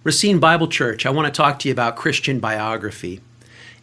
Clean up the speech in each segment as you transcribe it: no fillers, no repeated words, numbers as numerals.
Racine Bible Church, I want to talk to you about Christian biography.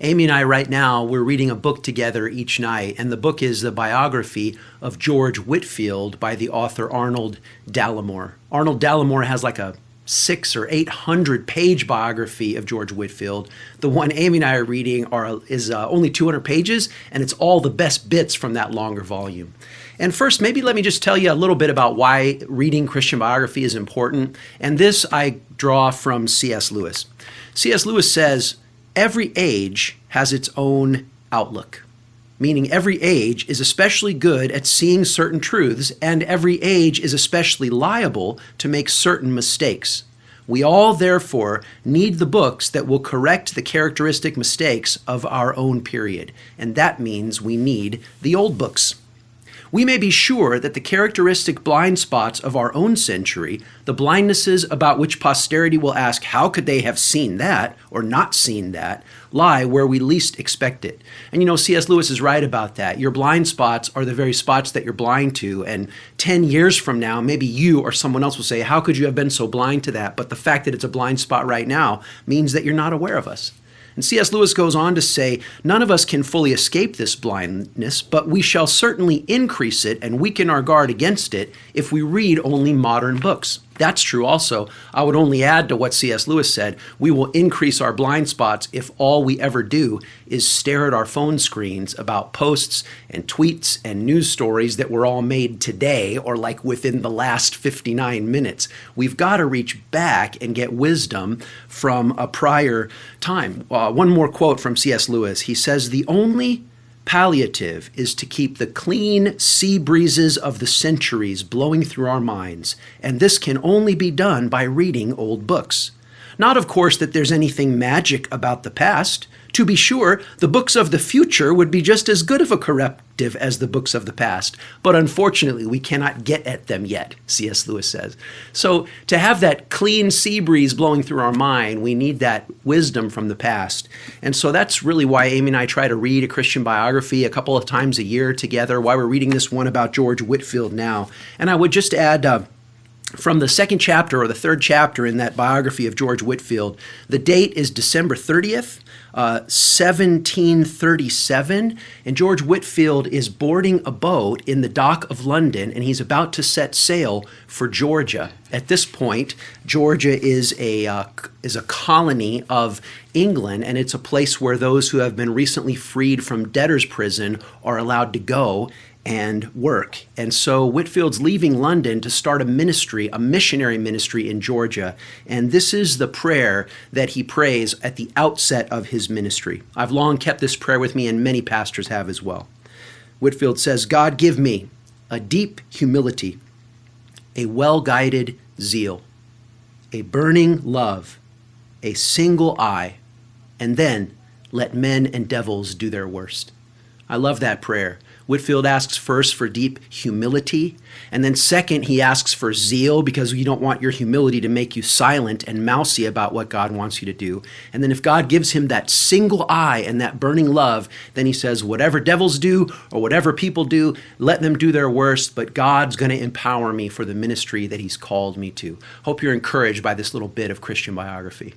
Amy and I right now, we're reading a book together each night, and the book is the biography of George Whitefield by the author Arnold Dallimore. Arnold Dallimore has like a 600 or 800 page biography of George Whitefield. The one Amy and I are reading is only 200 pages, and it's all the best bits from that longer volume. And first, maybe let me just tell you a little bit about why reading Christian biography is important. And this I draw from C.S. Lewis. C.S. Lewis says, every age has its own outlook, meaning every age is especially good at seeing certain truths, and every age is especially liable to make certain mistakes. We all, therefore, need the books that will correct the characteristic mistakes of our own period, and that means we need the old books. We may be sure that the characteristic blind spots of our own century, the blindnesses about which posterity will ask, how could they have seen that or not seen that, lie where we least expect it. And you know, C.S. Lewis is right about that. Your blind spots are the very spots that you're blind to. And 10 years from now, maybe you or someone else will say, how could you have been so blind to that? But the fact that it's a blind spot right now means that you're not aware of us. And C.S. Lewis goes on to say, none of us can fully escape this blindness, but we shall certainly increase it and weaken our guard against it if we read only modern books. That's true also. I would only add to what C.S. Lewis said, we will increase our blind spots if all we ever do is stare at our phone screens about posts and tweets and news stories that were all made today or like within the last 59 minutes. We've got to reach back and get wisdom from a prior time. One more quote from C.S. Lewis. He says, the only palliative is to keep the clean sea breezes of the centuries blowing through our minds, and this can only be done by reading old books. Not, of course, that there's anything magic about the past. To be sure, the books of the future would be just as good of a corrective as the books of the past, but unfortunately we cannot get at them yet, C.S. Lewis says. So to have that clean sea breeze blowing through our mind, we need that wisdom from the past. And so that's really why Amy and I try to read a Christian biography a couple of times a year together, why we're reading this one about George Whitefield now. And I would just add, from the second chapter or the third chapter in that biography of George Whitefield, the date is December 30th, 1737, and George Whitefield is boarding a boat in the dock of London, and he's about to set sail for Georgia. At this point, Georgia is a colony of England, and it's a place where those who have been recently freed from debtor's prison are allowed to go and work. And so Whitefield's leaving London to start a ministry, a missionary ministry in Georgia. And this is the prayer that he prays at the outset of his ministry. I've long kept this prayer with me, and many pastors have as well. Whitefield says, God, give me a deep humility, a well-guided zeal, a burning love, a single eye, and then let men and devils do their worst. I love that prayer. Whitefield asks first for deep humility, and then second, he asks for zeal, because you don't want your humility to make you silent and mousy about what God wants you to do. And then if God gives him that single eye and that burning love, then he says, whatever devils do or whatever people do, let them do their worst, but God's going to empower me for the ministry that he's called me to. Hope you're encouraged by this little bit of Christian biography.